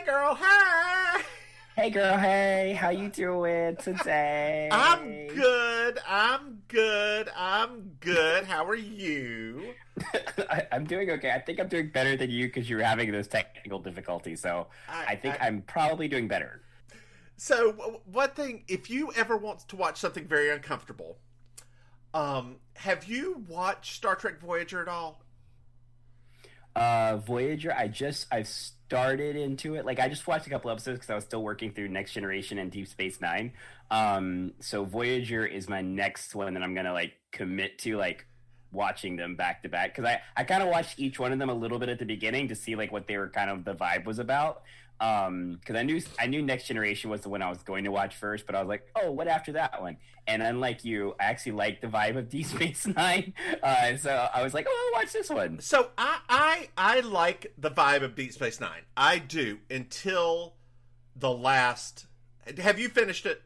girl, hey! Hey girl, hey, how you doing today? I'm good. I'm good. I'm good. How are you? I'm doing okay. I think I'm doing better than you because you're having those technical difficulties. So I, I think I I'm probably doing better. one thing, if you ever want to watch something very uncomfortable, have you watched Star Trek Voyager at all? Voyager, I've started into it. Like I just watched a couple episodes because I was still working through Next Generation and Deep Space Nine. So Voyager is my next one that I'm gonna like commit to like watching them back to back because I kind of watched each one of them a little bit at the beginning to see like what they were kind of the vibe was about. Because I knew Next Generation was the one I was going to watch first, but I was like, oh, what after that one? And unlike you, I actually like the vibe of Deep Space Nine, so I was like, oh, I'll watch this one. So I like the vibe of Deep Space Nine. I do until the last. Have you finished it?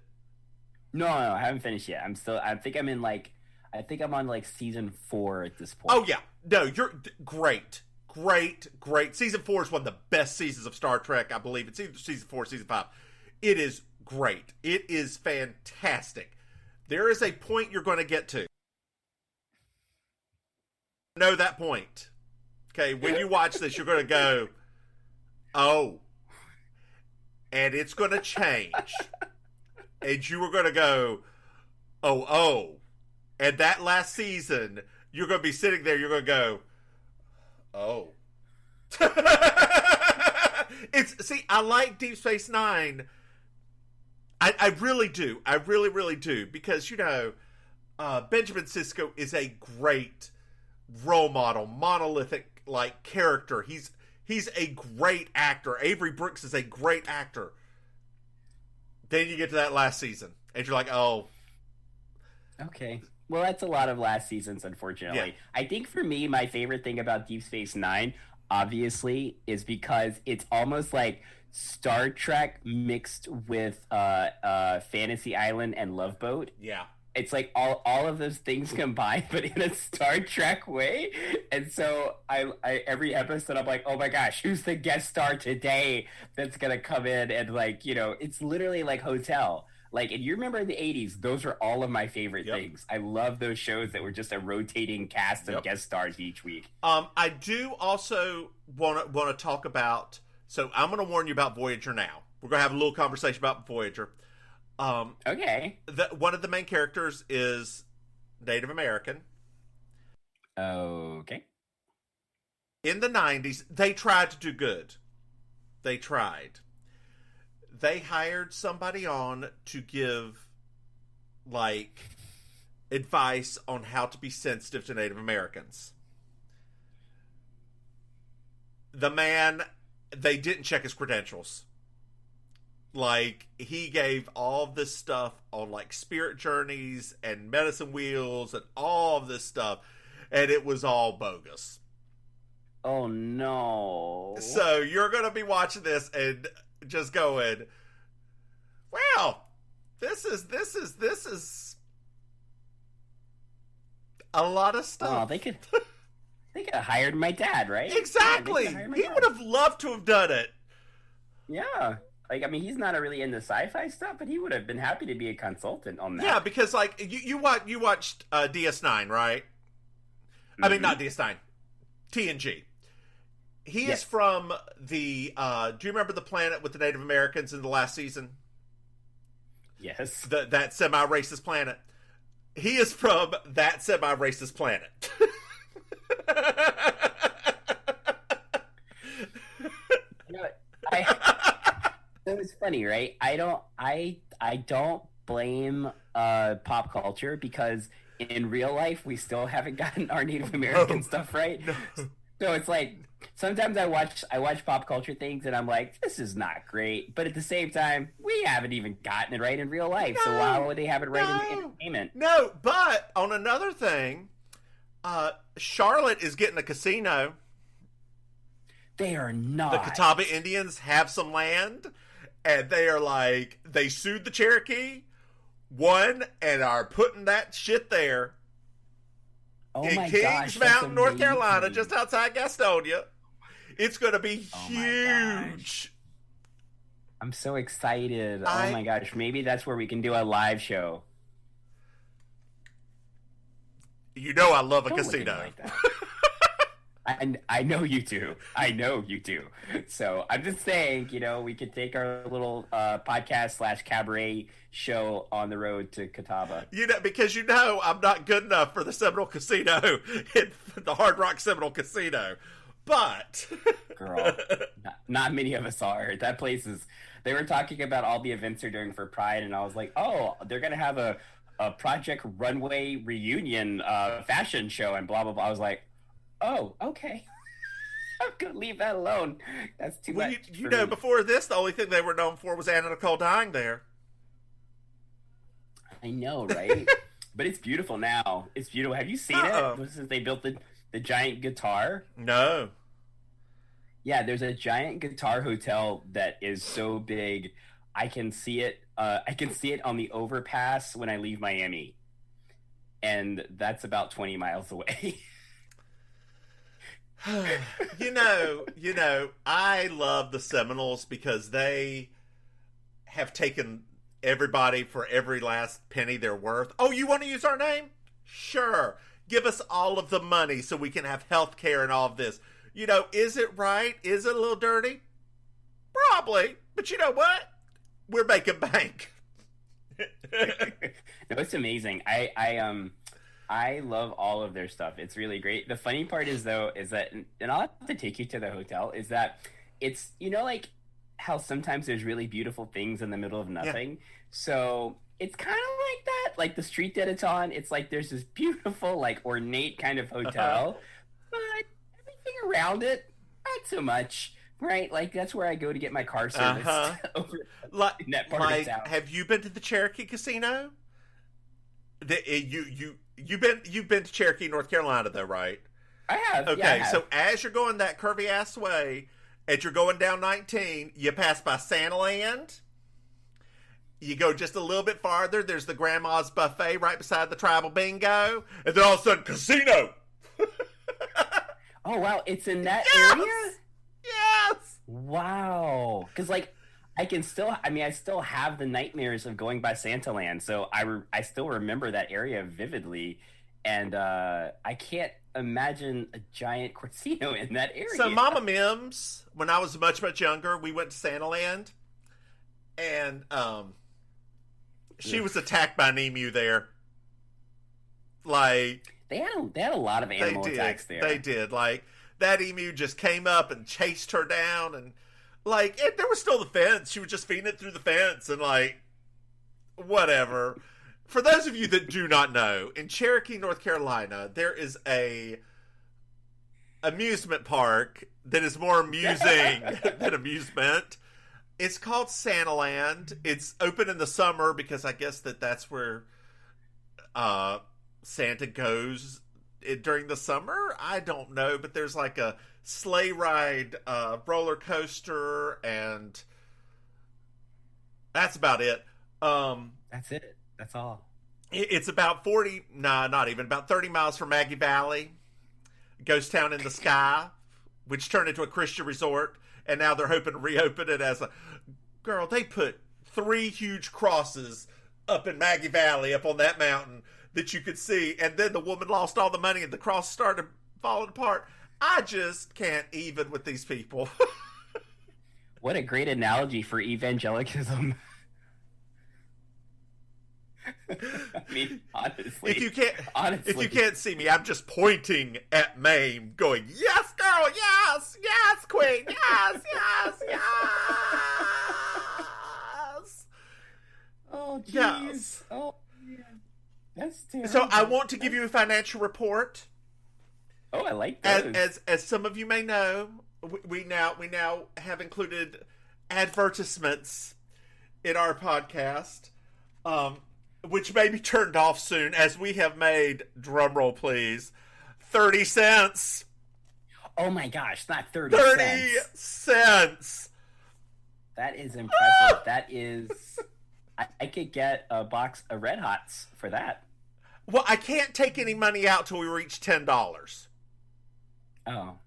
No, I haven't finished yet. I'm still. I think I'm on like season 4 at this point. Oh yeah, no, you're great. Great. Season 4 is one of the best seasons of Star Trek, I believe. It's either season 4 or season 5. It is great. It is fantastic. There is a point you're going to get to. Know that point. Okay, when you watch this, you're going to go, oh. And it's going to change. And you are going to go, oh. And that last season, you're going to be sitting there, you're going to go, oh. I like Deep Space Nine. I really do. I really do. Because, Benjamin Sisko is a great role model, monolithic, like, character. He's a great actor. Avery Brooks is a great actor. Then you get to that last season, and you're like, oh. Okay. Well, that's a lot of last seasons, unfortunately. Yeah. I think for me, my favorite thing about Deep Space Nine, obviously, is because it's almost like Star Trek mixed with Fantasy Island and Love Boat. Yeah. It's like all of those things combined, but in a Star Trek way. And so I every episode I'm like, oh my gosh, who's the guest star today that's gonna come in and like, it's literally like Hotel. Like, and you remember in the 80s, those are all of my favorite things. I love those shows that were just a rotating cast of guest stars each week. I do also want to talk about, so I'm going to warn you about Voyager now. We're going to have a little conversation about Voyager. Okay. One of the main characters is Native American. Okay. In the 90s, they tried to do good. They tried. They hired somebody on to give, like, advice on how to be sensitive to Native Americans. The man, they didn't check his credentials. Like, he gave all of this stuff on, like, spirit journeys and medicine wheels and all of this stuff, and it was all bogus. Oh, no. So, you're going to be watching this and just going, well, this is a lot of stuff. Oh, they could have hired my dad, right? Exactly. Yeah, he would have loved to have done it. Yeah. Like, I mean, he's not really into sci-fi stuff, but he would have been happy to be a consultant on that. Yeah, because like you watched DS9, right? Mm-hmm. I mean, not DS9, TNG. He is from the. Do you remember the planet with the Native Americans in the last season? Yes. That semi-racist planet. He is from that semi-racist planet. So it's funny, right? I don't blame pop culture because in real life we still haven't gotten our Native American stuff right. No. So it's like sometimes I watch pop culture things and I'm like, this is not great. But at the same time, we haven't even gotten it right in real life. So why would they have it right in the entertainment? No, but on another thing, Charlotte is getting a casino. They are not. The Catawba Indians have some land, and they are like, they sued the Cherokee, won, and are putting that shit there. Oh in my Kings gosh, Mountain, North Carolina, just outside Gastonia. It's going to be Oh huge. I'm so excited. Oh my gosh. Maybe that's where we can do a live show. You know I love a Don't look at me casino. like that. I know you do. I know you do. So I'm just saying, we could take our little podcast / cabaret show on the road to Catawba. Because I'm not good enough for the Seminole Casino, the Hard Rock Seminole Casino. But girl, not many of us are. That place is. They were talking about all the events they're doing for Pride, and I was like, oh, they're gonna have a Project Runway reunion fashion show and blah blah blah. I was like, oh, okay. I'm gonna leave that alone. That's too much. Before this, the only thing they were known for was Anna Nicole dying there. I know, right? But it's beautiful now. It's beautiful. Have you seen it since they built the giant guitar? No. Yeah, there's a giant guitar hotel that is so big, I can see it. I can see it on the overpass when I leave Miami, and that's about 20 miles away. I love the Seminoles because they have taken everybody for every last penny they're worth. Oh, you want to use our name? Sure. Give us all of the money so we can have health care and all of this. Is it right? Is it a little dirty? Probably. But you know what? We're making bank. No, it's amazing. I love all of their stuff. It's really great. The funny part is that, and I'll have to take you to the hotel, is that it's, like how sometimes there's really beautiful things in the middle of nothing. Yeah. So it's kind of like that, like the street that it's on. It's like there's this beautiful, like ornate kind of hotel, but everything around it, not so much. Right, like that's where I go to get my car serviced. Over in that part of town. Have you been to the Cherokee Casino? You've been to Cherokee, North Carolina, though, right? I have. Okay, yeah, I have. So as you're going that curvy ass way, as you're going down 19, you pass by Santaland. You go just a little bit farther. There's the Grandma's Buffet right beside the Tribal Bingo, and then all of a sudden, casino. Oh wow, it's in that area. Yes! Wow. Because, I still have the nightmares of going by Santaland, so I still remember that area vividly, and I can't imagine a giant casino in that area. So Mama Mims, when I was much, much younger, we went to Santaland, and she was attacked by an emu there. They had a lot of animal attacks there. They did. That emu just came up and chased her down, and there was still the fence. She was just feeding it through the fence, and whatever. For those of you that do not know, in Cherokee, North Carolina, there is a amusement park that is more amusing than amusement. It's called Santaland. It's open in the summer because I guess that's where Santa goes during the summer. I don't know, but there's a sleigh ride, roller coaster, and that's about it. That's it. That's all. It's about about 30 miles from Maggie Valley, ghost town in the sky, which turned into a Christian resort, and now they're hoping to reopen it as girl, they put 3 huge crosses up in Maggie Valley, up on that mountain, that you could see, and then the woman lost all the money and the cross started falling apart. I just can't even with these people. What a great analogy for evangelicism. I mean, honestly. If you can't see me, I'm just pointing at Maim, going, "Yes, girl, yes, yes, queen, yes, yes, yes." Oh, jeez. Yes. Oh, yeah. That's terrible. So I want to give you a financial report. Oh, I like those. As some of you may know, we now have included advertisements in our podcast, which may be turned off soon, as we have made, drumroll please, 30 cents. Oh my gosh, not 30 cents. That is impressive. That is... I could get a box of Red Hots for that. Well, I can't take any money out till we reach $10. Oh,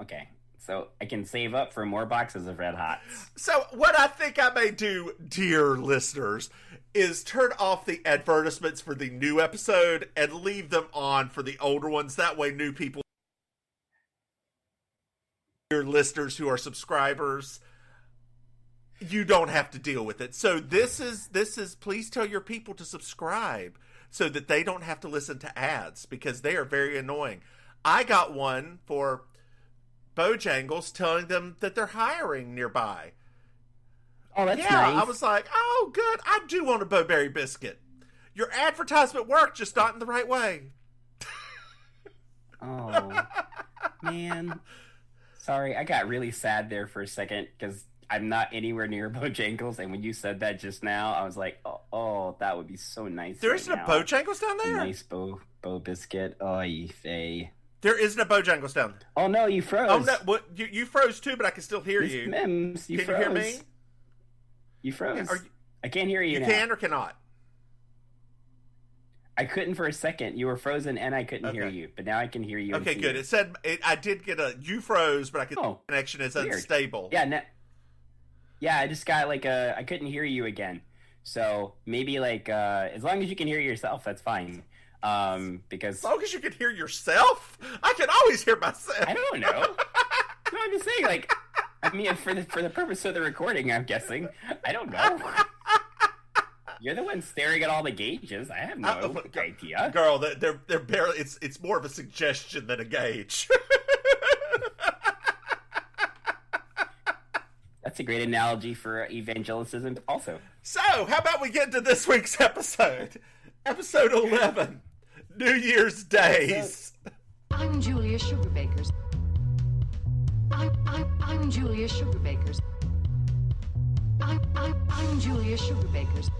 okay. so I can save up for more boxes of Red Hots. So what I think I may do, dear listeners, is turn off the advertisements for the new episode and leave them on for the older ones. That way new people, your listeners who are subscribers, you don't have to deal with it. So this is please tell your people to subscribe so that they don't have to listen to ads, because they are very annoying. I got one for Bojangles telling them that they're hiring nearby. Oh, that's nice. I was like, oh, good. I do want a Bowberry biscuit. Your advertisement worked, just not in the right way. Oh, man. Sorry, I got really sad there for a second because I'm not anywhere near Bojangles, and when you said that just now, I was like, oh, that would be so nice. There isn't a Bojangles down there? A nice bow biscuit. Oh, Faye. There isn't a Bojangles down there. Oh, no, you froze. Oh, no, what, you froze too, but I can still hear you. Mims, you can froze. You hear me? You froze. I can't hear you now. You can or cannot? I couldn't for a second. You were frozen and I couldn't hear you, but now I can hear you. Okay, good. It said, I did get you froze, but I could connection is weird. Unstable. Yeah, I just got I couldn't hear you again. So maybe as long as you can hear yourself, that's fine. Because as long as you can hear yourself, I can always hear myself. I don't know. No, I'm just saying, I mean, for the purpose of the recording, I'm guessing. I don't know. You're the one staring at all the gauges. I have no idea. Girl, they're barely. It's more of a suggestion than a gauge. That's a great analogy for evangelicism, also. So, how about we get to this week's episode? Episode 11, New Year's Daze. I'm Julia Sugarbakers. I'm Julia Sugarbakers. I'm Julia Sugarbakers.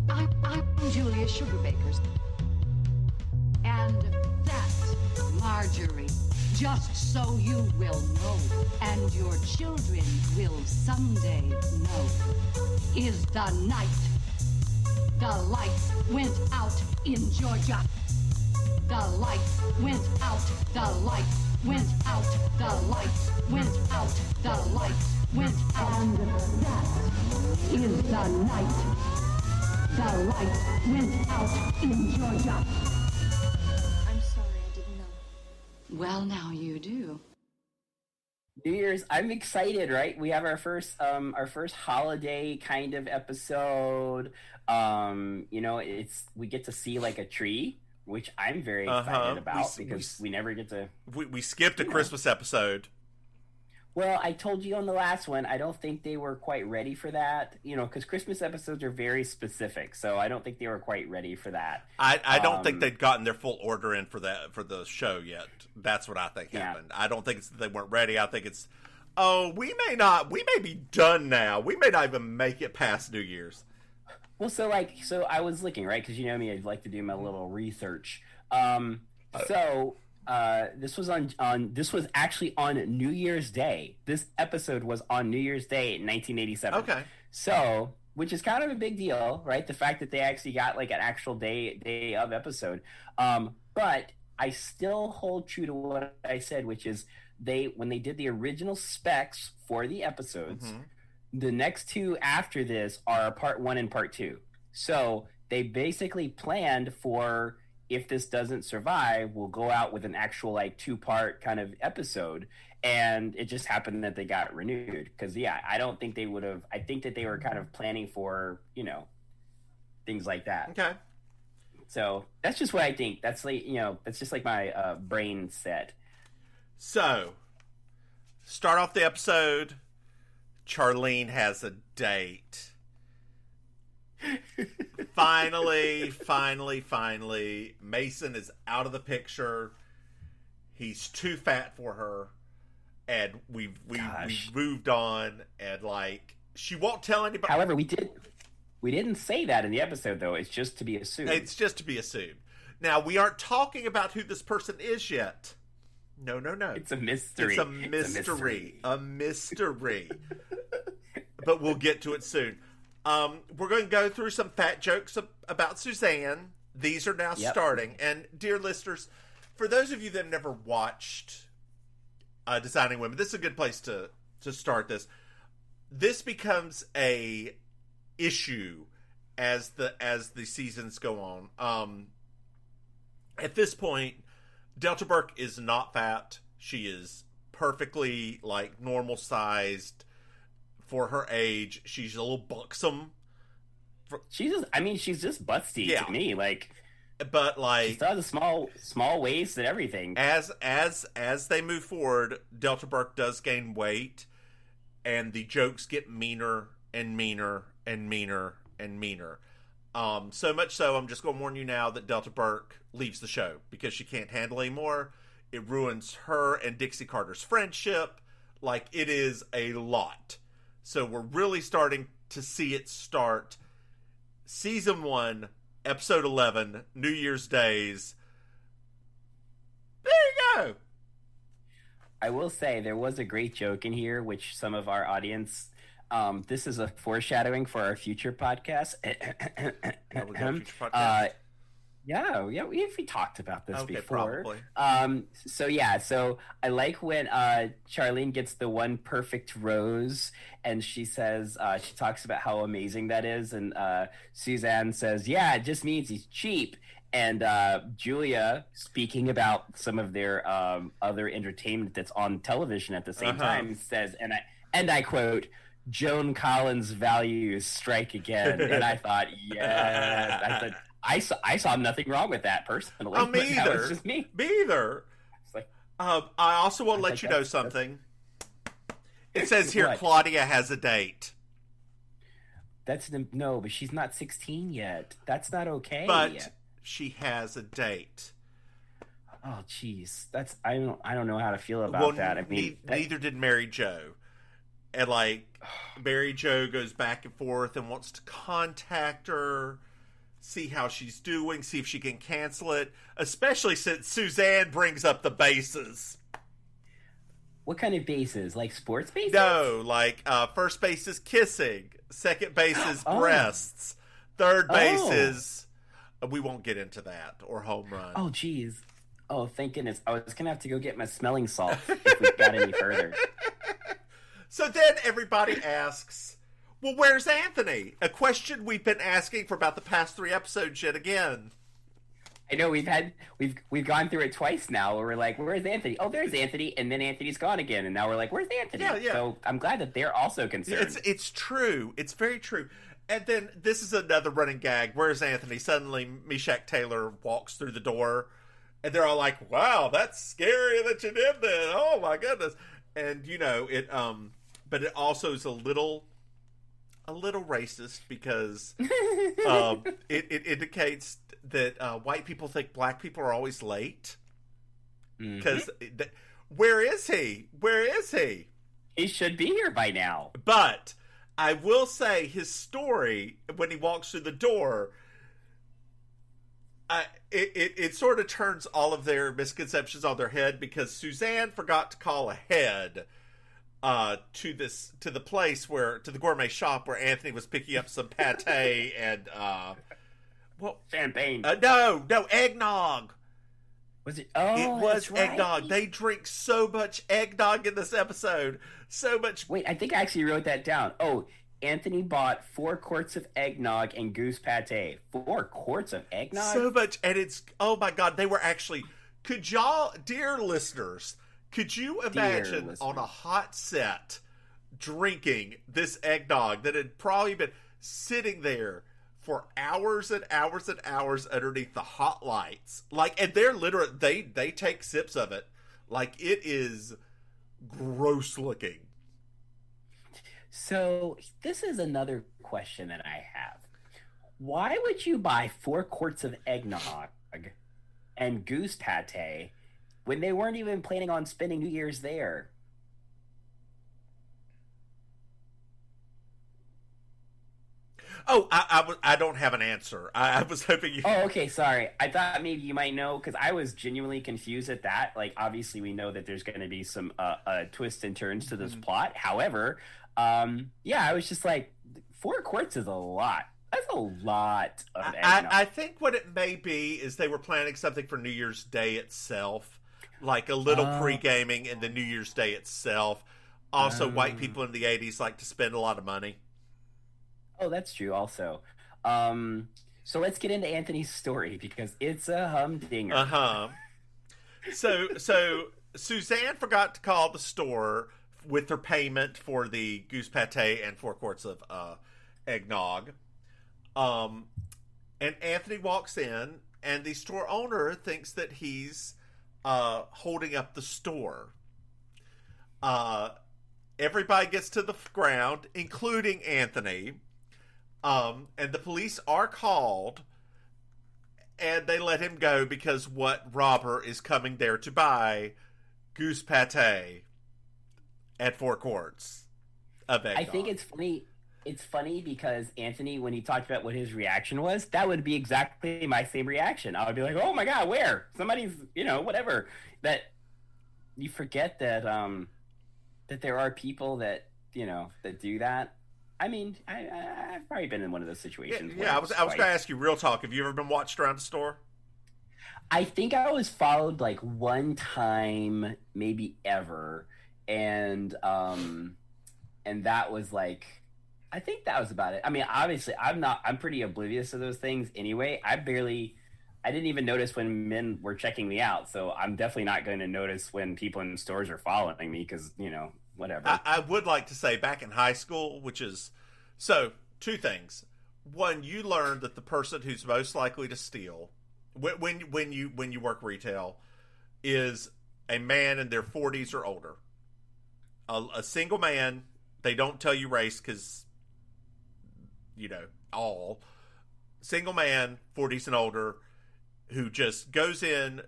I'm Julia Sugarbakers. And that's Marjorie. Just so you will know, and your children will someday know, is the night the lights went out in Georgia. The lights went out, the lights went out, the lights went out, the lights went out. And that is the night the lights went out in Georgia. I'm sorry, I didn't know. Well, now you do. New Year's, I'm excited, right? We have our first holiday kind of episode. We get to see a tree, which I'm very excited about because we never get to. We skipped a Christmas episode. Well, I told you on the last one, I don't think they were quite ready for that, because Christmas episodes are very specific, so I don't think they were quite ready for that. I don't think they'd gotten their full order in for the show yet. That's what I think happened. I don't think it's that they weren't ready. I think it's, we may be done now. We may not even make it past New Year's. Well, so I was looking, right, because you know me, I'd like to do my little research. This was actually on New Year's Day. This episode was on New Year's Day in 1987. Okay. So, which is kind of a big deal, right? The fact that they actually got an actual day of episode. But I still hold true to what I said, which is when they did the original specs for the episodes, the next two after this are part 1 and part 2. So they basically planned for, if this doesn't survive, we'll go out with an actual 2-part kind of episode. And it just happened that they got renewed. Because, I don't think they would have. I think that they were kind of planning for, things like that. Okay. So that's just what I think. That's that's just my brain set. So, start off the episode. Charlene has a date. Finally, Mason is out of the picture. He's too fat for her, and we've moved on. And she won't tell anybody. However, we didn't say that in the episode, though. It's just to be assumed. It's just to be assumed. Now, we aren't talking about who this person is yet. No. It's a mystery. A mystery. But we'll get to it soon. We're going to go through some fat jokes about Suzanne. These are now starting. And dear listeners, for those of you that have never watched designing women. This is a good place to start this. This becomes a issue as the seasons go on. At this point, Delta Burke is not fat. She is perfectly like normal sized for her age. She's a little buxom. She's just busty to me. Like, but like she still has a small waist and everything. As they move forward, Delta Burke does gain weight, and the jokes get meaner and meaner and meaner and meaner. So much so, I'm just going to warn you now that Delta Burke leaves the show because she can't handle anymore. It ruins her and Dixie Carter's friendship. Like, it is a lot. So we're really starting to see it start. Season 1, Episode 11, New Year's Daze. There you go. I will say there was a great joke in here, which some of our audience... this is a foreshadowing for our future podcast. Yeah, we talked about this before. Probably. So I like when Charlene gets the one perfect rose, and she says she talks about how amazing that is, and Suzanne says, "Yeah, it just means he's cheap." And Julia, speaking about some of their other entertainment that's on television at the same time, says, and I quote, "Joan Collins' values strike again." And I thought, yes. I said, I saw nothing wrong with that personally. Oh, me either. It's just me. Me either. It's like, I also want to let you know something. It says here Claudia has a date. No, but she's not 16 yet. That's not okay. But she has a date. Oh, jeez. I don't know how to feel about that. I mean, neither did Mary Jo. And like, Mary Jo goes back and forth and wants to contact her, see how she's doing, see if she can cancel it, especially since Suzanne brings up the bases. What kind of bases? Like sports bases? No, like first base is kissing, second base is breasts, third base is... We won't get into that, or home run. Oh, jeez. Oh, thank goodness. I was going to have to go get my smelling salt if we got any further. So then everybody asks, well, where's Anthony? A question we've been asking for about the past 3 episodes yet again. I know we've gone through it twice now where we're like, where's Anthony? Oh, there's Anthony, and then Anthony's gone again, and now we're like, where's Anthony? Yeah. So I'm glad that they're also concerned. It's true. It's very true. And then this is another running gag. Where's Anthony? Suddenly Meshach Taylor walks through the door, and they're all like, wow, that's scary that you did that. Oh my goodness. And you know, but it also is a little racist because it indicates that white people think black people are always late. Because where is he? He should be here by now. But I will say his story when he walks through the door, it sort of turns all of their misconceptions on their head because Suzanne forgot to call ahead to the place to the gourmet shop where Anthony was picking up some pate and champagne. No, eggnog. Was it? Oh, it was that's right. eggnog. They drink so much eggnog in this episode. So much. Wait, I think I actually wrote that down. Oh, Anthony bought 4 quarts of eggnog and goose pate. 4 quarts of eggnog? So much. And it's, oh my God, they were actually, could y'all, dear listeners, could you imagine on a hot set drinking this eggnog that had probably been sitting there for hours and hours and hours underneath the hot lights? Like, and they're literally, they take sips of it. Like, it is gross looking. So, this is another question that I have. Why would you buy 4 quarts of eggnog and goose pate when they weren't even planning on spending New Year's there? Oh, I don't have an answer. I was hoping you... Oh, okay, sorry. I thought maybe you might know, because I was genuinely confused at that. Like, obviously, we know that there's going to be some twists and turns to this plot. However, I was just like, 4 quarts is a lot. That's a lot of eggnog. I think what it may be is they were planning something for New Year's Day itself. like a little pre-gaming and the New Year's Day itself. Also, white people in the 80s like to spend a lot of money. Oh, that's true also. So let's get into Anthony's story because it's a humdinger. Uh-huh. So Suzanne forgot to call the store with her payment for the goose pate and 4 quarts of eggnog. And Anthony walks in, and the store owner thinks that he's holding up the store. Everybody gets to the ground, including Anthony. And the police are called, and they let him go because what robber is coming there to buy goose pate at 4 quarts of eggnog. I think it's funny. It's funny because Anthony, when he talked about what his reaction was, that would be exactly my same reaction. I would be like, "Oh my god, where? Somebody's, whatever." That you forget that that there are people that that do that. I mean, I've probably been in one of those situations. Yeah, I was going to ask you, real talk. Have you ever been watched around the store? I think I was followed like one time, maybe ever, and that was like, I think that was about it. I mean, obviously, I'm pretty oblivious to those things anyway. I didn't even notice when men were checking me out, so I'm definitely not going to notice when people in stores are following me because whatever. I would like to say back in high school, which is so 2 things. One, you learn that the person who's most likely to steal when you work retail is a man in their 40s or older. A single man. They don't tell you race because all single man, 40s and older, who just goes in,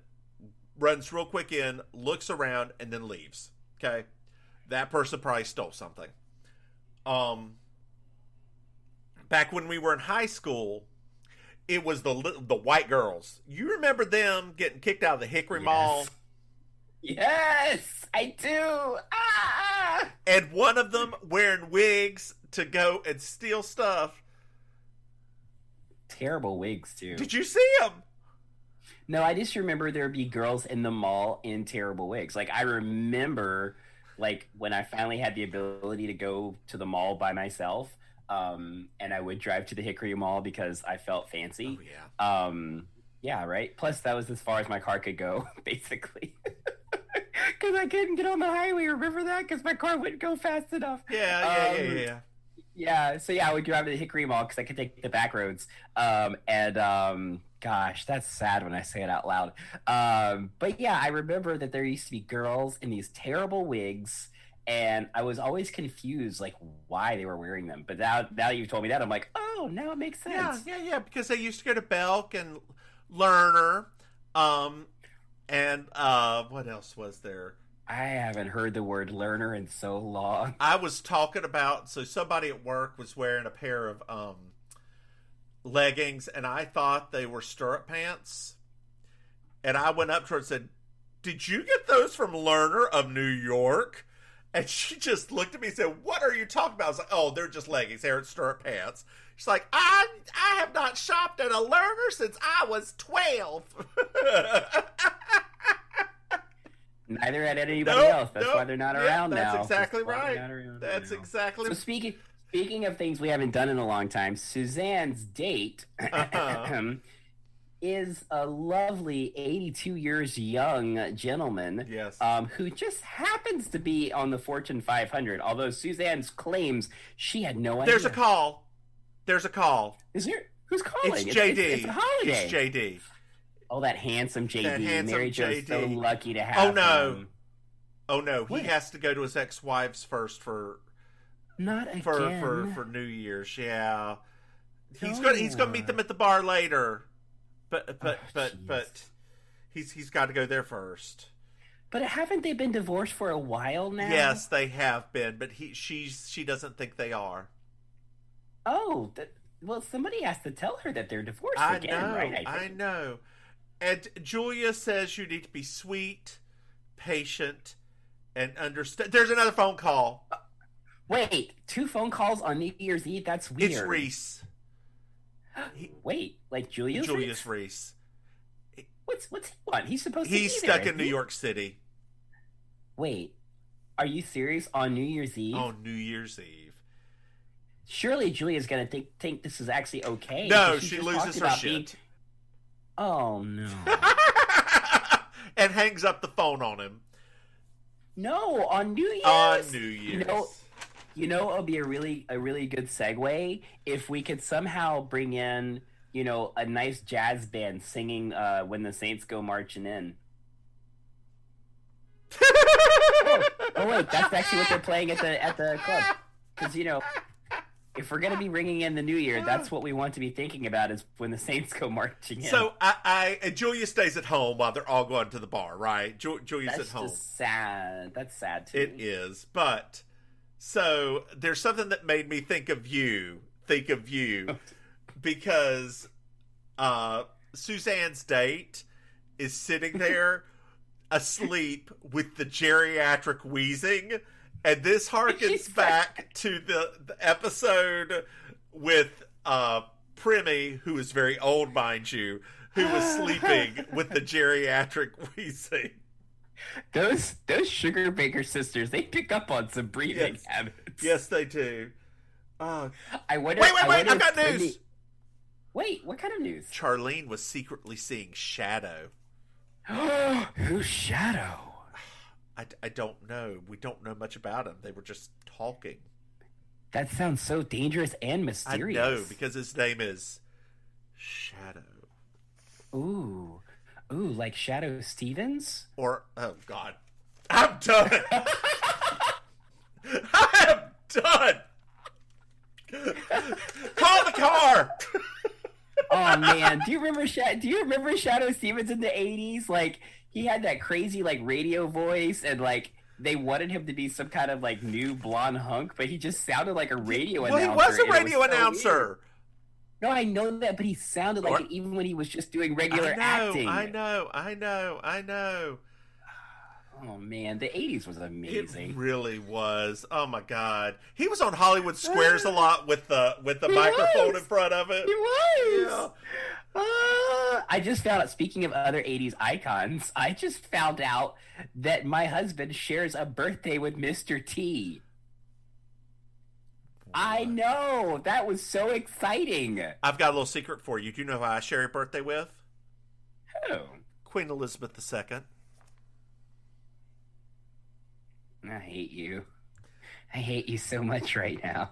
runs real quick in, looks around, and then leaves. Okay. That person probably stole something. Back when we were in high school, it was the white girls. You remember them getting kicked out of the Hickory Mall? Yes, I do. And one of them wearing wigs to go and steal stuff. Terrible wigs, too. Did you see them? No, I just remember there'd be girls in the mall in terrible wigs. Like, I remember... like when I finally had the ability to go to the mall by myself, and I would drive to the Hickory Mall because I felt fancy. Oh, yeah. Yeah, right. Plus, that was as far as my car could go, basically, because I couldn't get on the highway. Remember that? Because my car wouldn't go fast enough. Yeah. Yeah. So I would drive to the Hickory Mall because I could take the back roads. Gosh, that's sad when I say it out loud. But yeah, I remember that there used to be girls in these terrible wigs, and I was always confused, like, why they were wearing them. But now you've told me that, I'm like, oh, now it makes sense. Yeah, because they used to go to Belk and Lerner, and what else was there? I haven't heard the word learner in so long. I was talking about, so somebody at work was wearing a pair of leggings, and I thought they were stirrup pants. And I went up to her and said, "Did you get those from Lerner of New York?" And she just looked at me and said, "What are you talking about?" I was like, "Oh, they're just leggings. They aren't stirrup pants." She's like, I have not shopped at a Lerner since I was 12. Neither had anybody else. That's why they're not around now. That's exactly right. That's exactly right. So speaking of things we haven't done in a long time, Suzanne's date is a lovely 82 years young gentleman. Yes. Who just happens to be on the Fortune 500, although Suzanne claims she had no idea. There's a call. Is there? Who's calling? It's JD. It's a holiday. It's JD. Oh, that handsome JD. That handsome Mary Jo's JD. so lucky to have him. Oh no, What? he has to go to his ex-wife's first for Not again. for New Year's. Yeah, he's gonna meet them at the bar later, but he's got to go there first. But haven't they been divorced for a while now? Yes, they have been, but she doesn't think they are. Oh, well, somebody has to tell her that they're divorced again, right? I know. And Julia says you need to be sweet, patient, and understand. There's another phone call. Wait, 2 phone calls on New Year's Eve? That's weird. It's Reese. Wait, like Julius Reese. What's he want? He's supposed to be He's there. stuck in New York City. Wait, are you serious? On New Year's Eve? On New Year's Eve. Surely Julia's gonna think this is actually okay. No, because she just loses talked her about shit. Oh no. And hangs up the phone on him. No, on New Year's. On New Year's. You know, it would be a really good segue if we could somehow bring in, a nice jazz band singing "When the Saints Go Marching In." Oh wait, that's actually what they're playing at the club. Because if we're gonna be ringing in the new year, that's what we want to be thinking about is when the Saints go marching in. So Julia stays at home while they're all going to the bar, right? Julia's that's at home. Just sad. That's sad too. It is, but so there's something that made me think of you, because Suzanne's date is sitting there asleep with the geriatric wheezing. And this harkens back to the episode with Primmy, who is very old, mind you, who was sleeping with the geriatric wheezing. Those Sugar Baker sisters, they pick up on some breathing habits. Yes, they do. I wonder. Wait! I've got news. Wait, what kind of news? Charlene was secretly seeing Shadow. Who's Shadow? I don't know. We don't know much about him. They were just talking. That sounds so dangerous and mysterious. I know, because his name is Shadow. Ooh, like Shadow Stevens? Or, oh, God. I'm done. I am done. Call the car. Oh, man. Do you remember Shadow Stevens in the 80s? Like, he had that crazy, like, radio voice, and, like, they wanted him to be some kind of, like, new blonde hunk, but he just sounded like a radio announcer. Well, he was a radio announcer. No, I know that, but he sounded like it even when he was just doing regular acting. I know. Oh, man, the 80s was amazing. It really was. Oh, my God. He was on Hollywood Squares a lot with the microphone in front of it. He was. Yeah. I just found out, speaking of other 80s icons, I just found out that my husband shares a birthday with Mr. T. I know. That was so exciting. I've got a little secret for you. Do you know who I share a birthday with? Who? Queen Elizabeth II. I hate you. I hate you so much right now.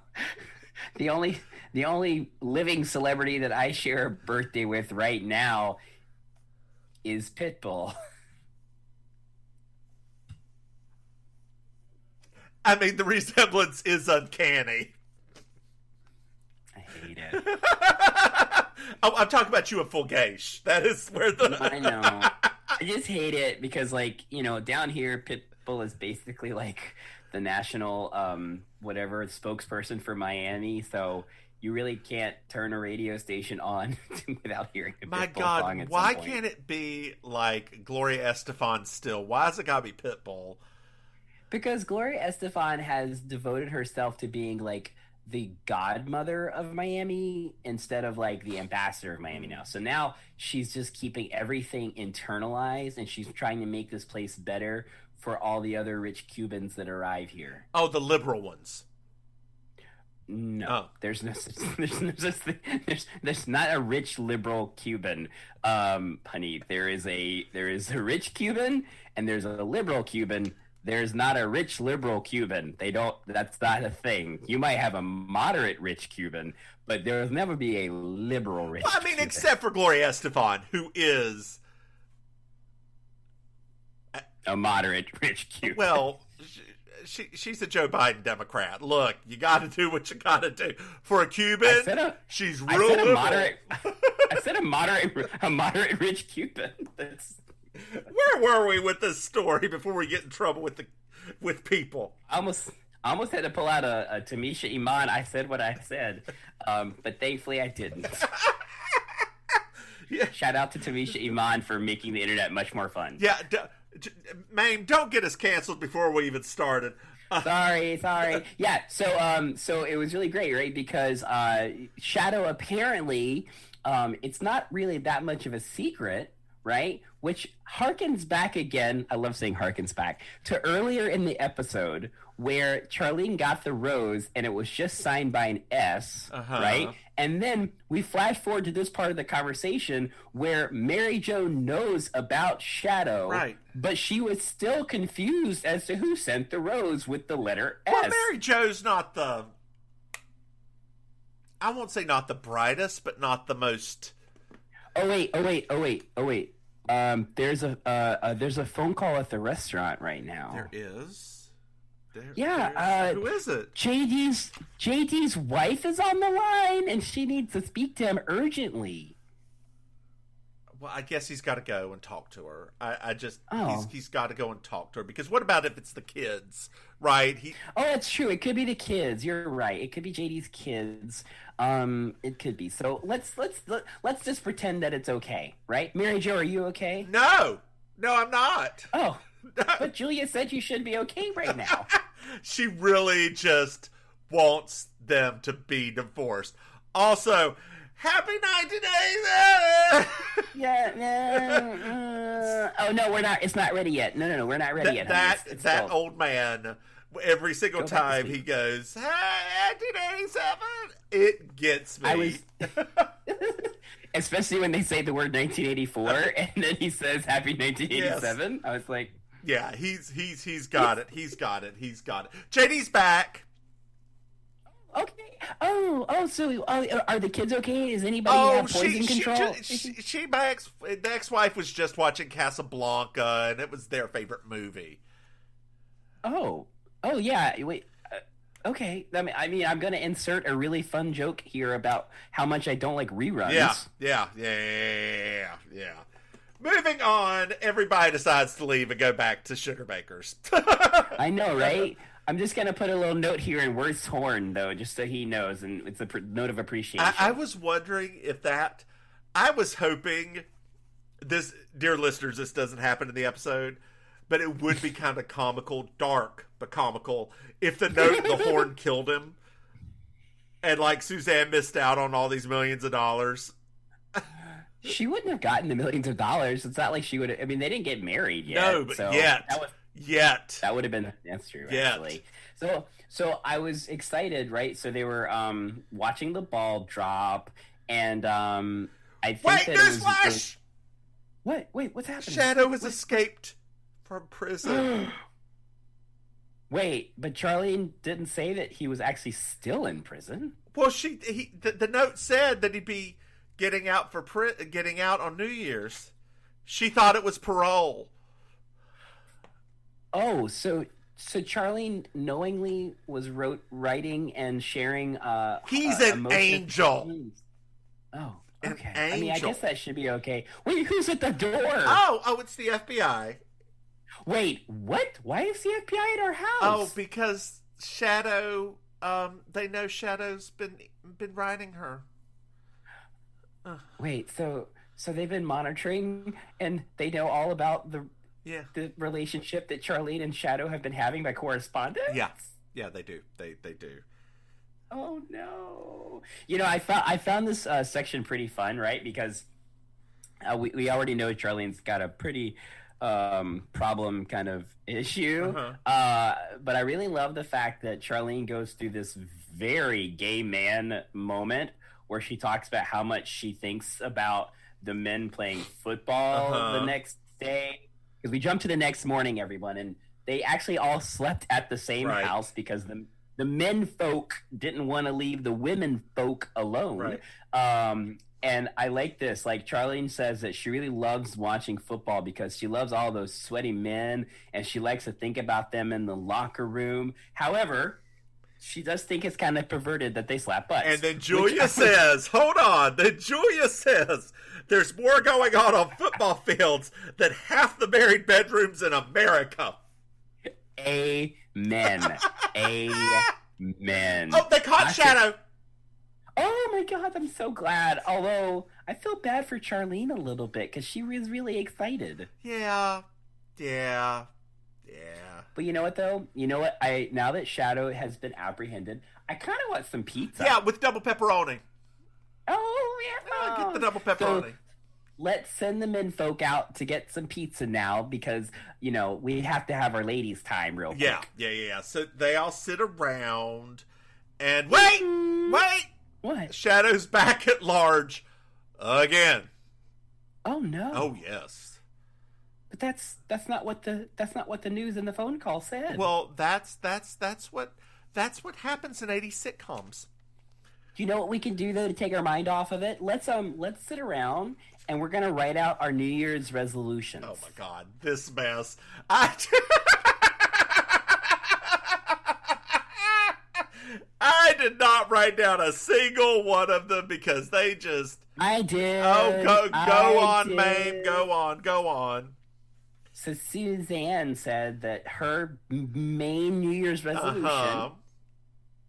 The only living celebrity that I share a birthday with right now is Pitbull. I mean, the resemblance is uncanny. I hate it. I'm talking about you and Full Gage. That is where the... I know. I just hate it because, like, down here, Pitbull is basically like the national whatever spokesperson for Miami, so you really can't turn a radio station on without hearing a My Pitbull God, song at why some point. can't it be like Gloria Estefan still? Why has it got to be Pitbull? Because Gloria Estefan has devoted herself to being like the godmother of Miami instead of like the ambassador of Miami now. So now she's just keeping everything internalized, and she's trying to make this place better for all the other rich Cubans that arrive here. Oh, the liberal ones. No, there's no such thing. There's not a rich liberal Cuban, honey. There is a rich Cuban and there's a liberal Cuban. There's not a rich liberal Cuban. That's not a thing. You might have a moderate rich Cuban, but there'll never be a liberal rich. Well, I mean, Cuban. except for Gloria Estefan, who is a moderate rich Cuban. Well, she's a Joe Biden Democrat. Look, you got to do what you got to do for a Cuban. She's real liberal. I said a moderate rich Cuban. Where were we with this story before we get in trouble with people? I almost had to pull out a Tamisha Iman. I said what I said, but thankfully I didn't. Yeah. Shout out to Tamisha Iman for making the internet much more fun. Yeah, Maim, don't get us canceled before we even started. Sorry. Yeah, so it was really great, right? Because Shadow apparently, it's not really that much of a secret right? Which harkens back again, I love saying harkens back, to earlier in the episode where Charlene got the rose and it was just signed by an S, right? And then we flash forward to this part of the conversation where Mary Jo knows about Shadow, right? But she was still confused as to who sent the rose with the letter S. Well, Mary Jo's not the, I won't say not the brightest, but not the most. Oh wait. There's a phone call at the restaurant right now. There is. Who is it? JD's wife is on the line, and she needs to speak to him urgently. Well, I guess he's got to go and talk to her. He's got to go and talk to her, because what about if it's the kids, right? That's true. It could be the kids. You're right. It could be JD's kids. It could be. So let's just pretend that it's okay, right? Mary Jo, are you okay? No, I'm not. Oh, but Julia said you should be okay right now. She really just wants them to be divorced. Also, happy 1987! Yeah. Oh no, we're not. It's not ready yet. No, we're not ready yet. It's that old man. Every single time he goes, hey, 1987, it gets me. Especially when they say the word 1984 and then he says happy 1987. Yes. I was like, yeah, he's got it. He's got it. JD's back. Okay. So are the kids okay? Is anybody have poison control? The ex-wife was just watching Casablanca, and it was their favorite movie. Oh yeah. Wait. Okay. I mean, I'm going to insert a really fun joke here about how much I don't like reruns. Yeah. Moving on, everybody decides to leave and go back to Sugarbakers. I know, right? I'm just going to put a little note here in Worth's horn, though, just so he knows, and it's a note of appreciation. I was wondering if that... I was hoping this... Dear listeners, this doesn't happen in the episode, but it would be kind of comical, dark, but comical, if the note in the horn killed him, and, like, Suzanne missed out on all these millions of dollars. She wouldn't have gotten the millions of dollars. It's not like she would have... I mean, they didn't get married yet. No, but yet. That would have been... That's true, actually. So I was excited, right? So they were watching the ball drop, and I think Wait, that newsflash! What? Wait, what's happening? Shadow has escaped from prison. Wait, but Charlene didn't say that he was actually still in prison. Well, the note said that he'd be getting out on New Year's. She thought it was parole. Oh, so Charlene knowingly was writing and sharing. He's an angel. Oh, okay. I mean, I guess that should be okay. Wait, who's at the door? Oh, it's the FBI. Wait, what? Why is the FBI at our house? Oh, because Shadow. They know Shadow's been riding her. Wait, so they've been monitoring, and they know all about the relationship that Charlene and Shadow have been having by correspondence? Yeah, they do. They do. Oh no! You know, I found this section pretty fun, right? Because we already know Charlene's got a pretty problem kind of issue, but I really love the fact that Charlene goes through this very gay man moment where she talks about how much she thinks about the men playing football the next day. Because we jump to the next morning, everyone, and they actually all slept at the same house because the men folk didn't want to leave the women folk alone. Right. And I like this. Like, Charlene says that she really loves watching football because she loves all those sweaty men, and she likes to think about them in the locker room. However, she does think it's kind of perverted that they slap butts. And then Julia says, hold on. Then Julia says, there's more going on football fields than half the married bedrooms in America. Amen. Amen. Oh, they caught Shadow. Oh my God, I'm so glad. Although, I feel bad for Charlene a little bit because she was really excited. Yeah. But you know what, though? You know what? Now that Shadow has been apprehended, I kind of want some pizza. Yeah, with double pepperoni. Oh, yeah. Get the double pepperoni. let's send the men folk out to get some pizza now because, we have to have our ladies' time real quick. Yeah. So they all sit around and wait! What? Shadow's back at large again. Oh no. Oh yes. But that's not what the news in the phone call said. Well, that's what happens in 80s sitcoms. Do you know what we can do though to take our mind off of it? Let's sit around and we're gonna write out our New Year's resolutions. Oh my God, this mess! I did not write down a single one of them because they just. I did. Oh, go on, Maim. Go on. So Suzanne said that her main New Year's resolution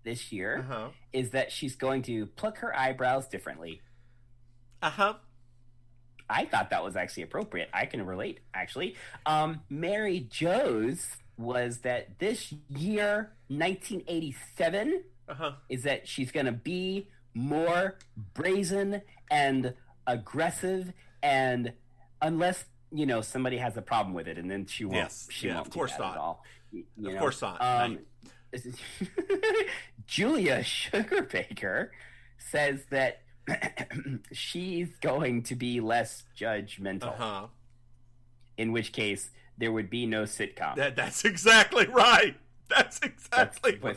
this year is that she's going to pluck her eyebrows differently. I thought that was actually appropriate. I can relate, actually. Mary Jo's was that this year, 1987, is that she's going to be more brazen and aggressive, and unless somebody has a problem with it, and then she won't. Yes, she won't. Of course not. At all. Of course not. Julia Sugarbaker says that she's going to be less judgmental. In which case, there would be no sitcom. That's exactly right. That's exactly right.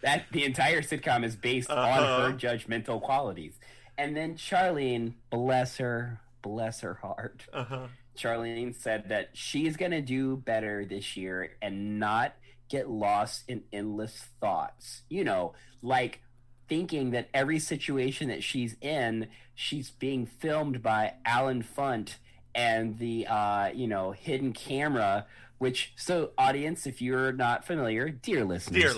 That the entire sitcom is based on her judgmental qualities. And then Charlene, bless her heart. Charlene said that she's going to do better this year and not get lost in endless thoughts. Like thinking that every situation that she's in, she's being filmed by Alan Funt and the hidden camera, which, so audience, if you're not familiar, dear listeners,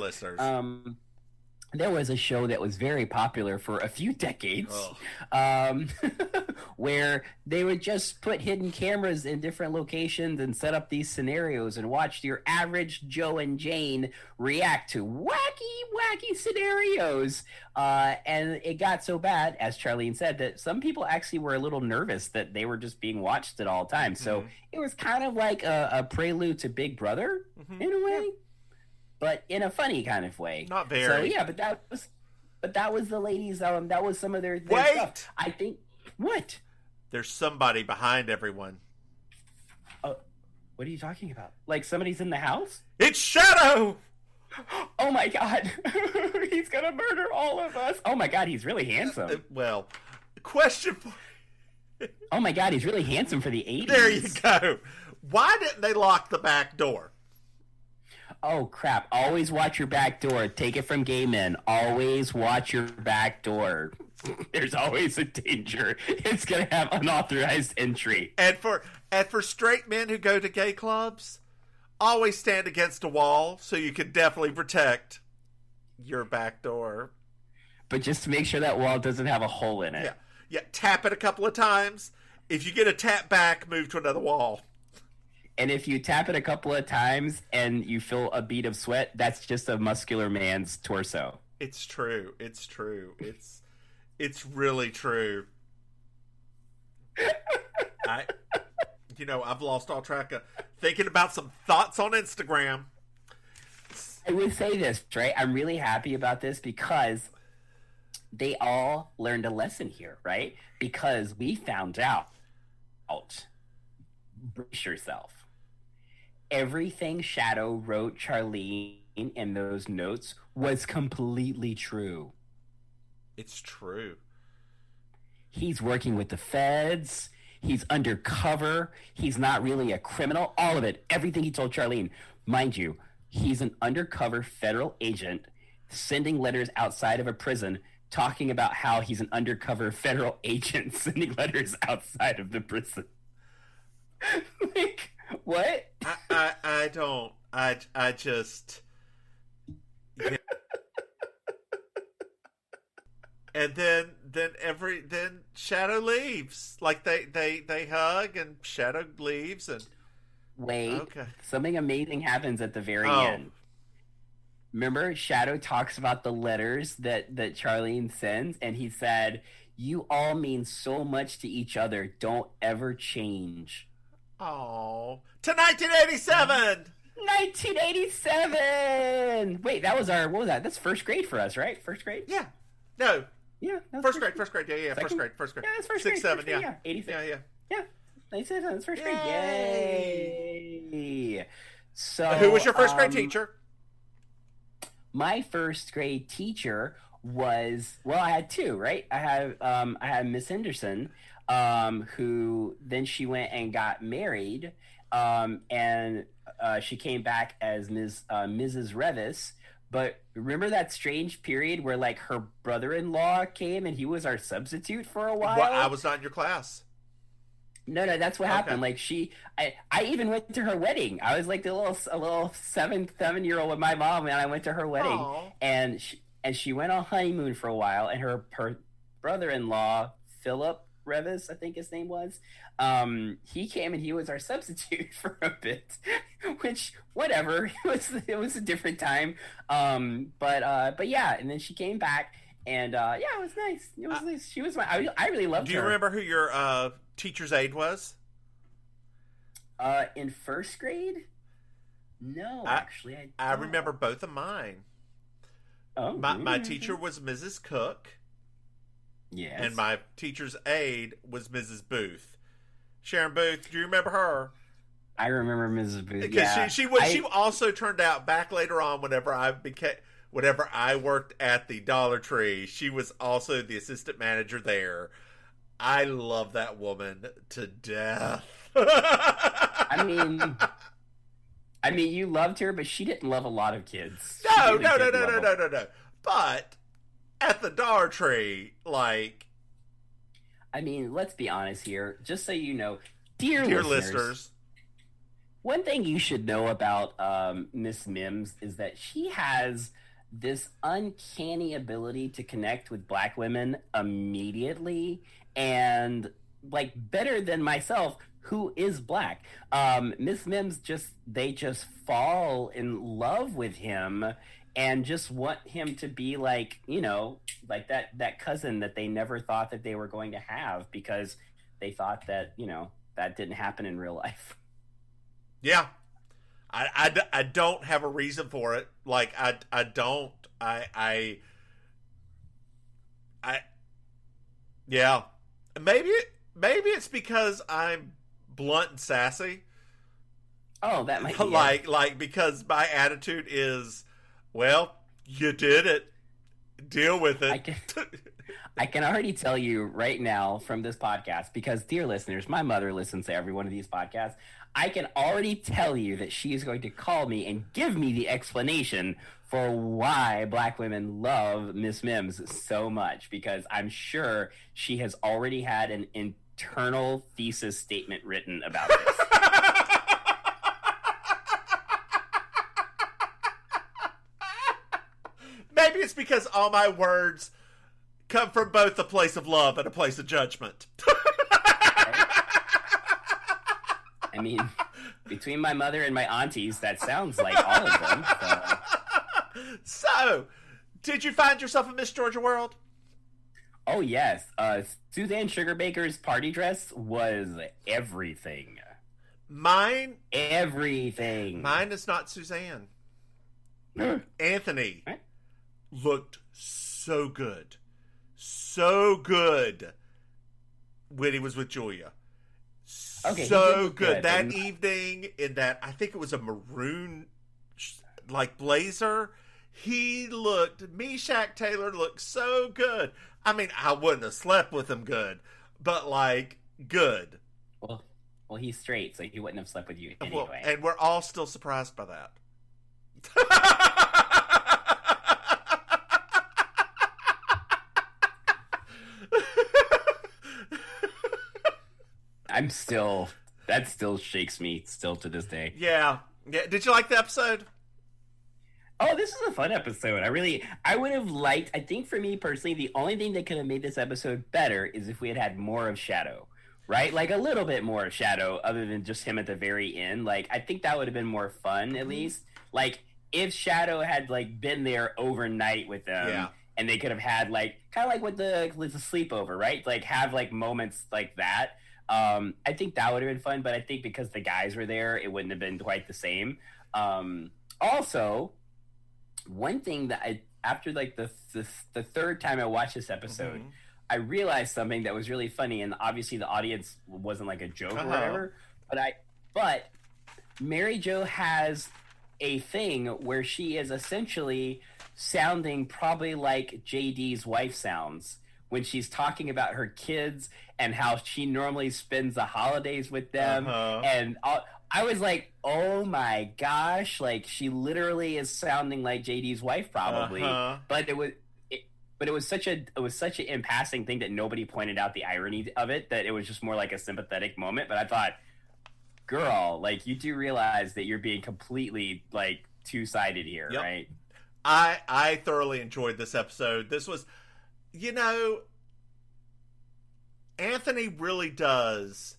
there was a show that was very popular for a few decades, where they would just put hidden cameras in different locations and set up these scenarios and watch your average Joe and Jane react to wacky scenarios. And it got so bad, as Charlene said, that some people actually were a little nervous that they were just being watched at all times. So it was kind of like a prelude to Big Brother in a way. But in a funny kind of way. Not very. So yeah, but that was the ladies. That was some of their stuff. I think what? There's somebody behind everyone. What are you talking about? Like somebody's in the house? It's Shadow. Oh my God, he's gonna murder all of us. Oh my God, he's really handsome. Well, question for. Oh my God, he's really handsome for the 80s. There you go. Why didn't they lock the back door? Oh, crap. Always watch your back door. Take it from gay men. Always watch your back door. There's always a danger. It's going to have unauthorized entry. And for straight men who go to gay clubs, always stand against a wall so you can definitely protect your back door. But just to make sure that wall doesn't have a hole in it. Yeah. Tap it a couple of times. If you get a tap back, move to another wall. And if you tap it a couple of times and you feel a bead of sweat, that's just a muscular man's torso. It's true. It's really true. I've lost all track of thinking about some thoughts on Instagram. I would say this, right? I'm really happy about this because they all learned a lesson here, right? Because we found out, brace yourself. Everything Shadow wrote Charlene in those notes was completely true. It's true. He's working with the feds. He's undercover. He's not really a criminal. All of it. Everything he told Charlene. Mind you, he's an undercover federal agent sending letters outside of a prison talking about how he's an undercover federal agent sending letters outside of the prison. Like, what? I don't. I just. Yeah. And then Shadow leaves. Like they hug and Shadow leaves and. Wait. Okay. Something amazing happens at the very end. Remember, Shadow talks about the letters that Charlene sends, and he said, You all mean so much to each other. Don't ever change. Oh, to 1987. 1987. Wait, that was our. What was that? That's first grade for us, right? First grade. Yeah. No. Yeah. First grade. Yeah. Second? First grade. Yeah, that's first 6, grade. 7. Yeah. 86. Yeah. 97. That's first grade. Yay! So, Who was your first grade teacher? My first grade teacher was, well, I had two, right? I had Miss Henderson, who then she went and got married, and she came back as Mrs. Revis. But remember that strange period where like her brother-in-law came and he was our substitute for a while? Well, I was not in your class. No, that's what happened. Like I even went to her wedding. I was like a little 7-year-old with my mom, and I went to her wedding. Aww. and she went on honeymoon for a while, and her brother-in-law, Philip Revis, I think his name was, he came and he was our substitute for a bit, which whatever, it was a different time. But yeah, and then she came back, and yeah, it was nice. It was nice. She was I really loved her. Do you remember who your teacher's aide was? In first grade? No, actually, I remember both of mine. Oh, my teacher was Mrs. Cook. Yes. And my teacher's aide was Mrs. Booth. Sharon Booth, do you remember her? I remember Mrs. Booth. Because yeah. she also turned out back later on whenever I worked at the Dollar Tree. She was also the assistant manager there. I love that woman to death. I mean, you loved her, but she didn't love a lot of kids. No. But at the Dollar Tree, like, I mean, let's be honest here. Just so you know, dear listeners, one thing you should know about Miss Mims is that she has this uncanny ability to connect with Black women immediately, and like better than myself, who is Black. Miss Mims just fall in love with him and just want him to be like, you know, like that cousin that they never thought that they were going to have, because they thought that, you know, that didn't happen in real life. Yeah. I don't have a reason for it. Like, I don't. Yeah. Maybe it's because I'm blunt and sassy. Oh, that might be like because my attitude is, well, you did it. Deal with it. I can already tell you right now from this podcast, because, dear listeners, my mother listens to every one of these podcasts. I can already tell you that she is going to call me and give me the explanation for why Black women love Miss Mims so much, because I'm sure she has already had an internal thesis statement written about this. Maybe it's because all my words come from both a place of love and a place of judgment. I mean, between my mother and my aunties, that sounds like all of them. So, did you find yourself a Miss Georgia World? Oh, yes. Suzanne Sugarbaker's party dress was everything. Mine? Everything. Mine is not Suzanne. Anthony looked so good. So good when he was with Julia. Okay, so good. That evening in that, I think it was a maroon like blazer, Meshach Taylor looked so good. I mean, I wouldn't have slept with him good, but like good. Well, he's straight, so he wouldn't have slept with you anyway. Well, and we're all still surprised by that. That still shakes me still to this day. Yeah. Did you like the episode? Oh, this is a fun episode. I would have liked, I think for me personally, the only thing that could have made this episode better is if we had had more of Shadow, right? Like a little bit more of Shadow other than just him at the very end. Like, I think that would have been more fun, at least. Like, if Shadow had like been there overnight with them and they could have had like kind of like with the sleepover, right? Like have like moments like that. I think that would have been fun, but I think because the guys were there, it wouldn't have been quite the same. Also, one thing that after like the third time I watched this episode, I realized something that was really funny, and obviously the audience wasn't like a joke or whatever. But Mary Jo has a thing where she is essentially sounding probably like JD's wife sounds when she's talking about her kids and how she normally spends the holidays with them. And I was like, oh my gosh, like she literally is sounding like JD's wife probably. But it was such an in passing thing that nobody pointed out the irony of it, that it was just more like a sympathetic moment. But I thought, girl, like you do realize that you're being completely like two-sided here, right? I thoroughly enjoyed this episode. This was, you know, Anthony really does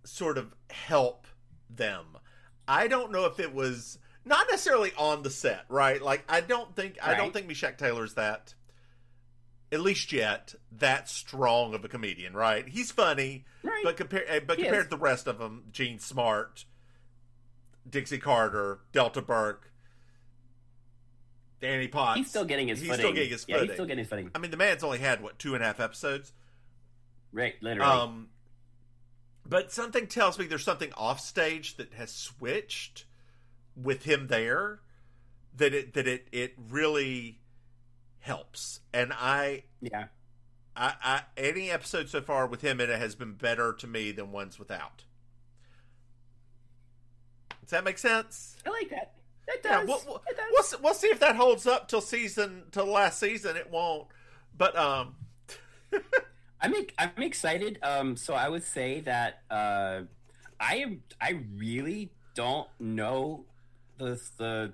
sort of help them. I don't know if it was not necessarily on the set, right? Like I don't think Meshach Taylor's that, at least yet, that strong of a comedian, right? He's funny, right. but compared to the rest of them, Gene Smart, Dixie Carter, Delta Burke, Danny Potts, he's still getting his footing. He's still getting his footing. I mean, the man's only had 2.5 episodes, right? Literally. But something tells me there's something off stage that has switched with him there, that it really helps. And I any episode so far with him in it has been better to me than ones without. Does that make sense? I like that. It does. Yeah, we'll see if that holds up till last season. It won't. But I'm excited. So I would say that I really don't know the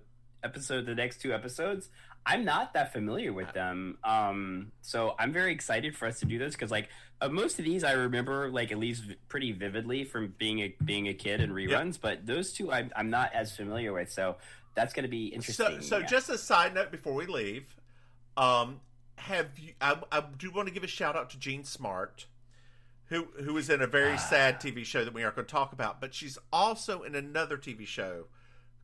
next two episodes. I'm not that familiar with them. So I'm very excited for us to do this because like most of these I remember like at least pretty vividly from being a kid in reruns, but those two I'm not as familiar with. So that's going to be interesting. So just a side note before we leave, have you? I do want to give a shout out to Gene Smart, who is in a very sad TV show that we aren't going to talk about, but she's also in another TV show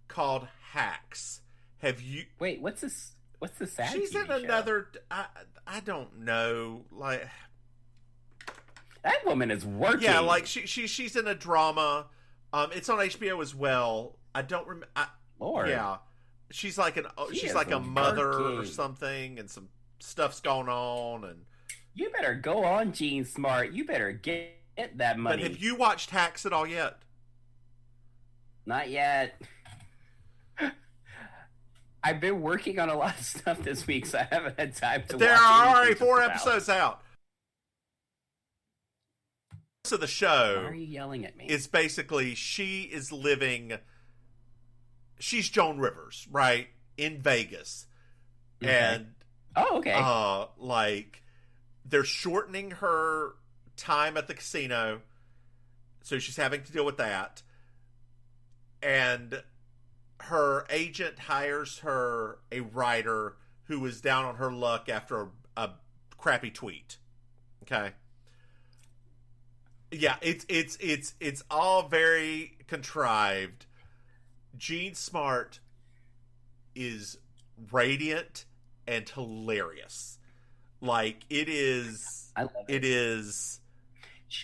called Hacks. Have you? Wait, what's this? What's the sad? She's TV in another. I don't know. Like that woman is working. Yeah, like she's in a drama. It's on HBO as well. I don't remember. Lord. Yeah, she's like a mother or something, and some stuff's going on. And you better go on, Gene Smart. You better get that money. But have you watched Hacks at all yet? Not yet. I've been working on a lot of stuff this week, so I haven't had time to watch it. There are already 4 episodes out. So the show... Why are you yelling at me? Is basically, she's Joan Rivers, right? In Vegas. Okay. And... Oh, okay. Like, they're shortening her time at the casino, so she's having to deal with that. And... her agent hires her a writer who is down on her luck after a crappy tweet. Okay. Yeah, it's all very contrived. Gene Smart is radiant and hilarious. Like it is. I love it. It is.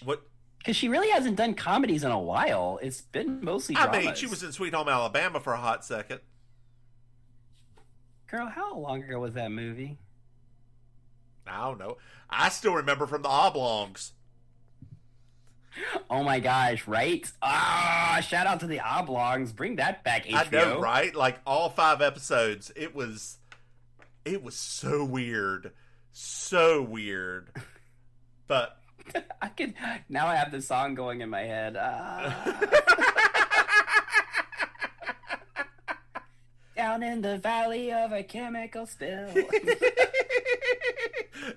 What? Because she really hasn't done comedies in a while. It's been mostly dramas. I mean, she was in Sweet Home Alabama for a hot second. Girl, how long ago was that movie? I don't know. I still remember from the Oblongs. Oh my gosh, right? Shout out to the Oblongs. Bring that back, HBO. I know, right? Like all 5 episodes. It was so weird. So weird. But... Now I have the song going in my head. Down in the valley of a chemical spill.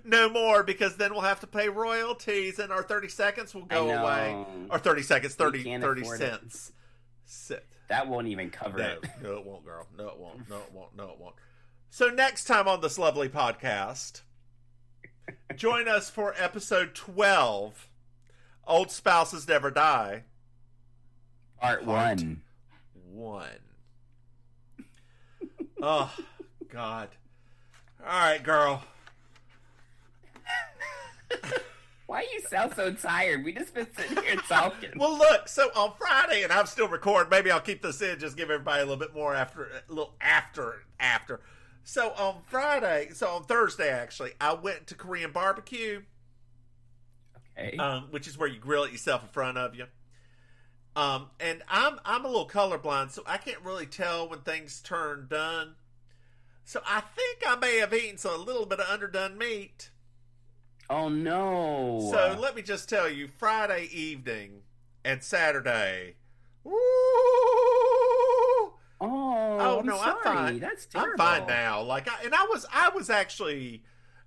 No more, because then we'll have to pay royalties and our 30 seconds will go away. Or 30 seconds, 30 cents. That won't even cover it. No, it won't, girl. No, it won't. No, it won't. No, it won't. So next time on this lovely podcast, join us for episode 12, Old Spouses Never Die. Part 1. 1. Oh, God. All right, girl. Why you sound so tired? We just been sitting here talking. Well, look, so on Friday, and I'm still recording, maybe I'll keep this in, just give everybody a little bit more after. So on Thursday, actually, I went to Korean barbecue. Okay. Which is where you grill it yourself in front of you. And I'm a little colorblind, so I can't really tell when things turn done. So I think I may have eaten a little bit of underdone meat. Oh, no. So let me just tell you, Friday evening and Saturday. Woo! Oh, no, I'm fine. That's terrible. I'm fine now.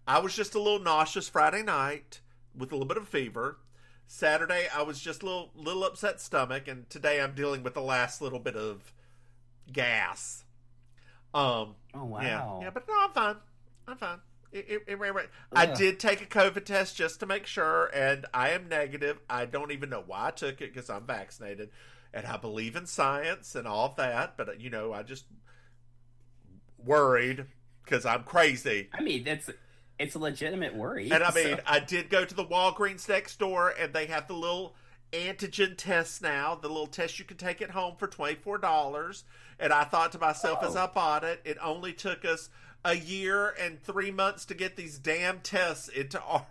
I was just a little nauseous Friday night with a little bit of fever. Saturday, I was just a little upset stomach, and today I'm dealing with the last little bit of gas. Oh, wow. Yeah, but no, I'm fine. I did take a COVID test just to make sure, and I am negative. I don't even know why I took it because I'm vaccinated, and I believe in science and all of that. But I just worried because I'm crazy. I mean, it's a legitimate worry. And I did go to the Walgreens next door, and they have the little antigen tests now, the little test you can take at home for $24. And I thought to myself as I bought it, it only took us a year and 3 months to get these damn tests into our...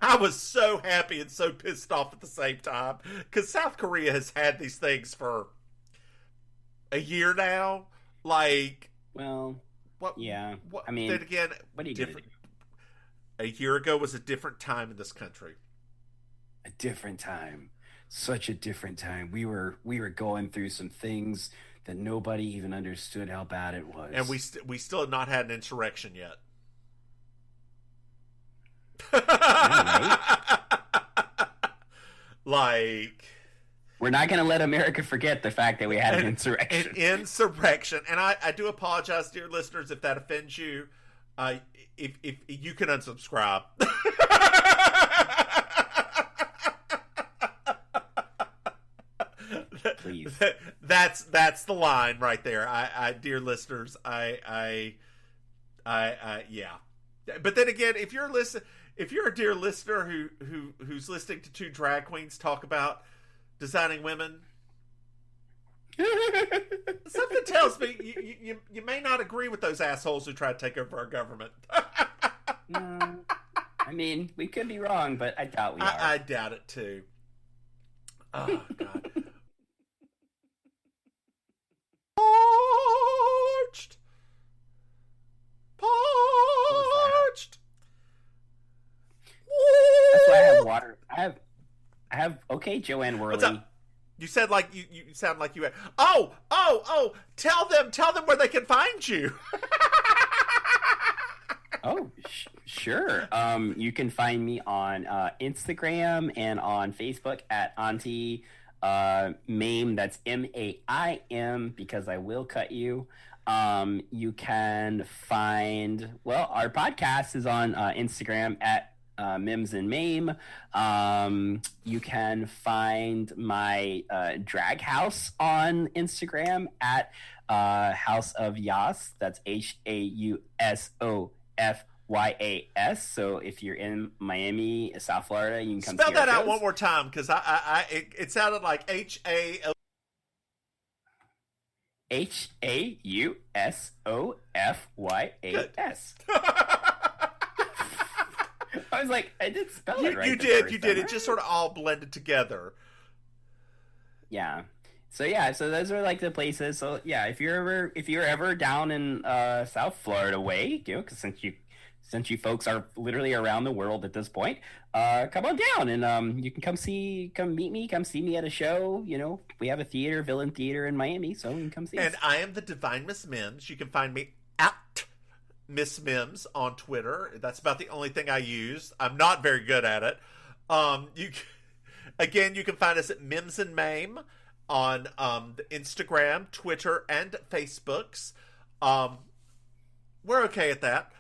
I was so happy and so pissed off at the same time, because South Korea has had these things for a year now. Well, what? Yeah. What, I mean, then again, what are you different. A year ago was a different time in this country. A different time, such a different time. We were going through some things that nobody even understood how bad it was. And we still have not had an insurrection yet. We're not going to let America forget the fact that we had an insurrection. An insurrection. And I do apologize, dear listeners, if that offends you. If you can unsubscribe. Please. That's the line right there. I dear listeners, yeah. But then again, if you're a dear listener who's listening to two drag queens talk about designing women, something tells me you may not agree with those assholes who try to take over our government. No. I mean, we could be wrong, but I doubt we are. I doubt it too. Oh God. Parched. That's why I have water. I have. Okay, Joanne Worley. What's up? You said you sound like you had. Oh! Tell them where they can find you. Oh, sure. You can find me on Instagram and on Facebook at Auntie Maim. That's Maim, because I will cut you. You can find, our podcast is on Instagram at Mims and Maim. You can find my drag house on Instagram at House of Yas. That's HAUSOFYAS. So if you're in Miami, South Florida, you can come spell see our that out shows. one more time, because it sounded like HAUSOFYAS. I was like, I did spell it right. You did. It just sort of all blended together. Yeah. So those are like the places. So yeah, if you're ever down in South Florida way, because since you folks are literally around the world at this point, come on down and you can come meet me, come see me at a show. We have a villain theater in Miami, so you can come see us. And I am the Divine Miss Mims. You can find me at Miss Mims on Twitter. That's about the only thing I use. I'm not very good at it. You can find us at Mims and Maim on the Instagram, Twitter, and Facebooks. we're okay at that.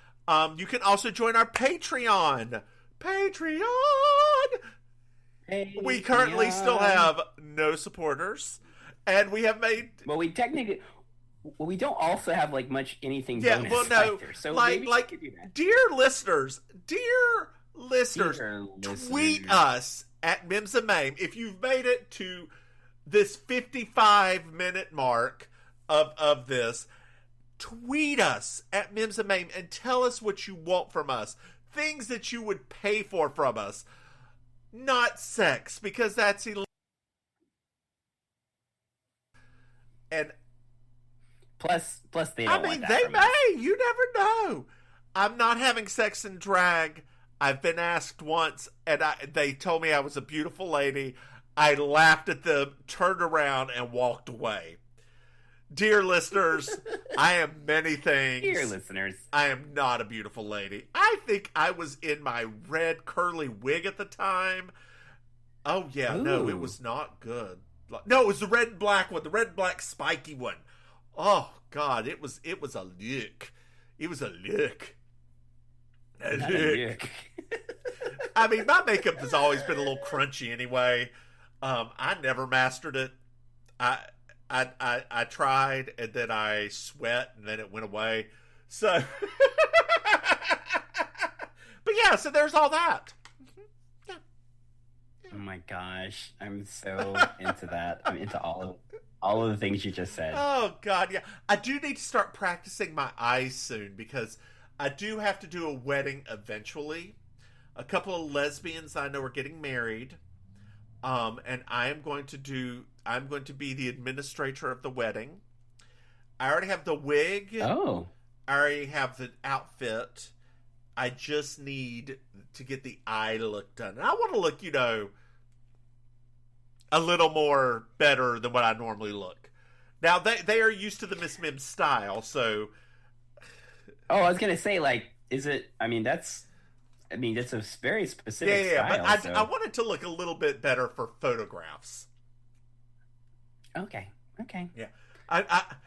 You can also join our Patreon. Patreon! We currently still have no supporters. And we have made... Well, we don't also have, like, much anything bonus either. So like, we could do that. Dear listeners, tweet us at Mims and Maim if you've made it to this 55-minute mark of this. Tweet us at Mims and Maim and tell us what you want from us. Things that you would pay for from us. Not sex, because that's illegal. And plus they don't want that they from us. may. You never know. I'm not having sex in drag. I've been asked once, and they told me I was a beautiful lady. I laughed at them, turned around, and walked away. Dear listeners, I am many things. Dear listeners. I am not a beautiful lady. I think I was in my red curly wig at the time. Oh, yeah. Ooh. No, it was not good. No, it was the red and black one. The red and black spiky one. Oh, God. It was a look. It was a look. A look. I mean, my makeup has always been a little crunchy anyway. I never mastered it. I tried, and then I sweat, and then it went away. So, but yeah, so there's all that. Yeah. Oh my gosh, I'm so into that. I'm into all of the things you just said. Oh God, yeah. I do need to start practicing my eyes soon because I do have to do a wedding eventually. A couple of lesbians I know are getting married, and I'm going to be the administrator of the wedding. I already have the wig. Oh. I already have the outfit. I just need to get the eye look done. And I want to look, a little more better than what I normally look. Now, they are used to the Miss Mims style, so... Oh, I was going to say, that's a very specific style. But I want it to look a little bit better for photographs. Okay. Yeah.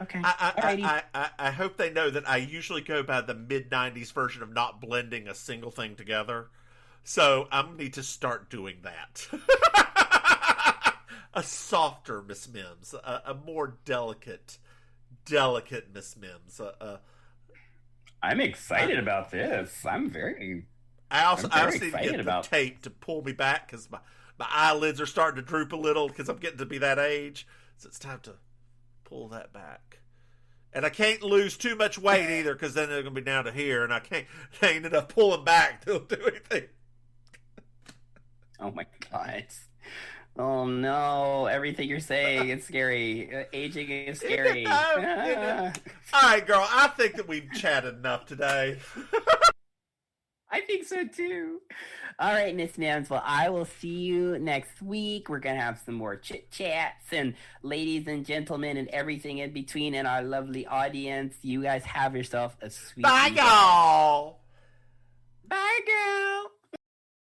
Okay. I hope they know that I usually go by the mid-90s version of not blending a single thing together. So I'm going to need to start doing that. A softer Miss Mims. A more delicate Miss Mims. I'm excited about this. I also need to get the tape to pull me back because my eyelids are starting to droop a little because I'm getting to be that age. So it's time to pull that back. And I can't lose too much weight either because then they're going to be down to here and I can't end up pulling back to do anything. Oh my God. Oh no, everything you're saying is scary. Aging is scary. All right, girl, I think that we've chatted enough today. I think so too. All right, Miss Mims. Well, I will see you next week. We're gonna have some more chit chats and ladies and gentlemen and everything in between and our lovely audience. You guys have yourself a sweet Bye, y'all.